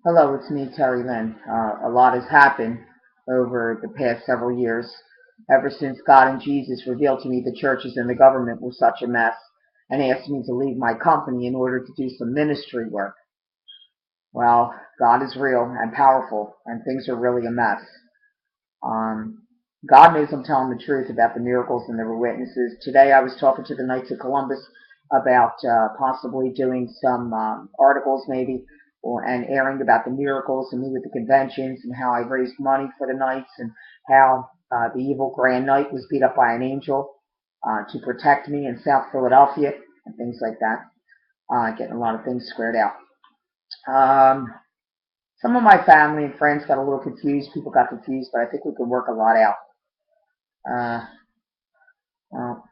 Hello, it's me, Terry Lynn. A lot has happened over the past several years, ever since God and Jesus revealed to me the churches and the government were such a mess and asked me to leave my company in order to do some ministry work. Well, God is real and powerful, and things are really a mess. Um, God knows I'm telling the truth about the miracles, and there were witnesses. Today I was talking to the Knights of Columbus about possibly doing some articles maybe and airing about the miracles and me with the conventions and how I raised money for the Knights and how the evil Grand Knight was beat up by an angel to protect me in South Philadelphia and things like that. Getting a lot of things squared out. Um, some of my family and friends got a little confused. People got confused, but I think we can work a lot out. Uh, well,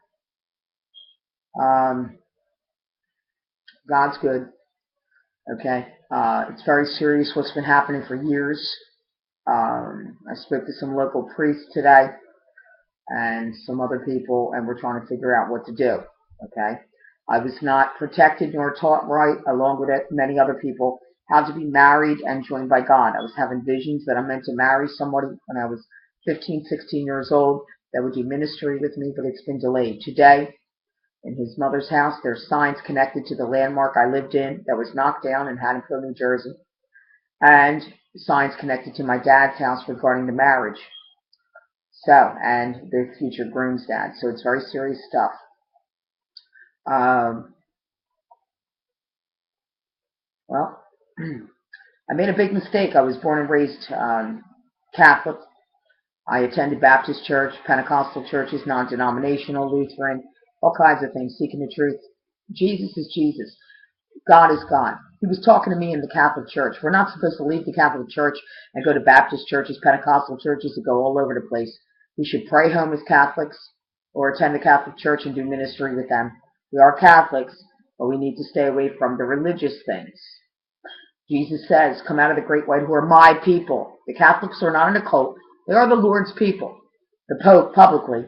um, God's good. Okay. It's very serious what's been happening for years. I spoke to some local priests today and some other people, and we're trying to figure out what to do. Okay. I was not protected nor taught right, along with many other people, how to be married and joined by God. I was having visions that I meant to marry somebody when I was 15, 16 years old that would do ministry with me, but it's been delayed. Today, in his mother's house, there's signs connected to the landmark I lived in that was knocked down in Haddonfield, New Jersey, and signs connected to my dad's house regarding the marriage. So, and the future groom's dad. So it's very serious stuff. Um, well, I made a big mistake. I was born and raised Catholic. I attended Baptist church, Pentecostal churches, non-denominational, Lutheran, all kinds of things, seeking the truth. Jesus is Jesus. God is God. He was talking to me in the Catholic Church. We're not supposed to leave the Catholic Church and go to Baptist churches, Pentecostal churches, and go all over the place. We should pray home as Catholics or attend the Catholic Church and do ministry with them. We are Catholics, but we need to stay away from the religious things. Jesus says, come out of the great white who are my people. The Catholics are not in a cult. They are the Lord's people. The Pope publicly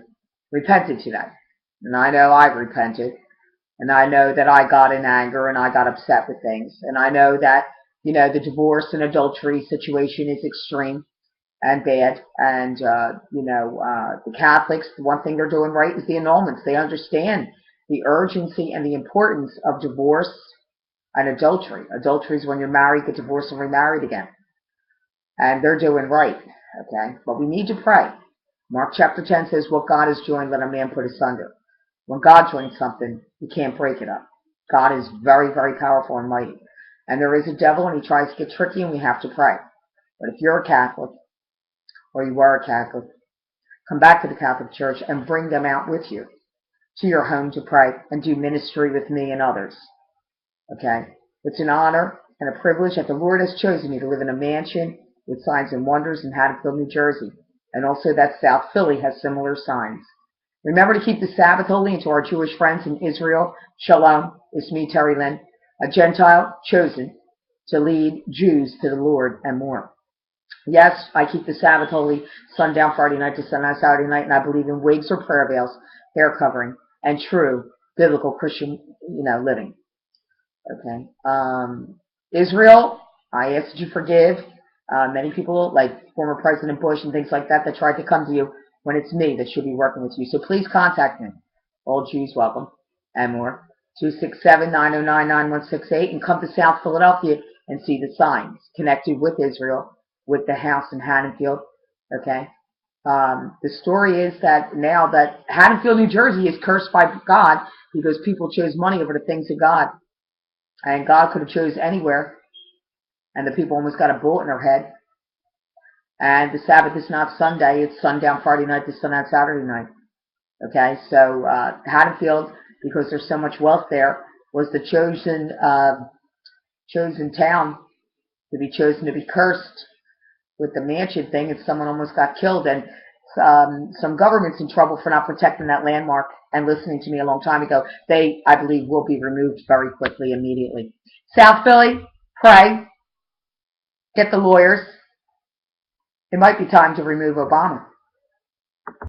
repented to that. And I know I've repented. And I know that I got in anger and I got upset with things. And I know that, the divorce and adultery situation is extreme and bad. And, the Catholics, the one thing they're doing right is the annulments. They understand the urgency and the importance of divorce and adultery. Adultery is when you're married, get divorced, and remarried again. And they're doing right, okay? But we need to pray. Mark chapter 10 says, what God has joined, let a man put asunder. When God joins something, you can't break it up. God is very, very powerful and mighty. And there is a devil, and he tries to get tricky, and we have to pray. But if you're a Catholic, or you were a Catholic, come back to the Catholic Church and bring them out with you to your home to pray and do ministry with me and others. Okay? It's an honor and a privilege that the Lord has chosen me to live in a mansion with signs and wonders in Haddonfield, New Jersey. And also that South Philly has similar signs. Remember to keep the Sabbath holy, and to our Jewish friends in Israel, Shalom, it's me, Terry Lynn, a Gentile chosen to lead Jews to the Lord and more. Yes, I keep the Sabbath holy, sundown Friday night to sundown Saturday night, and I believe in wigs or prayer veils, hair covering, and true biblical Christian, living. Okay. Israel, I ask that you forgive many people, like former President Bush and things like that tried to come to you when it's me that should be working with you. So please contact me. All Jews welcome and more. 267-909-9168 and come to South Philadelphia and see the signs connected with Israel, with the house in Haddonfield. Okay. The story is that now that Haddonfield, New Jersey is cursed by God because people chose money over the things of God. And God could have chose anywhere. And the people almost got a bullet in their head. And the Sabbath is not Sunday. It's sundown Friday night to sundown Saturday night. Okay, so Haddonfield, because there's so much wealth there, was the chosen town to be chosen to be cursed with the mansion thing, and someone almost got killed. And some government's in trouble for not protecting that landmark and listening to me a long time ago. They, I believe, will be removed very quickly, immediately. South Philly, pray. Get the lawyers. It might be time to remove Obama.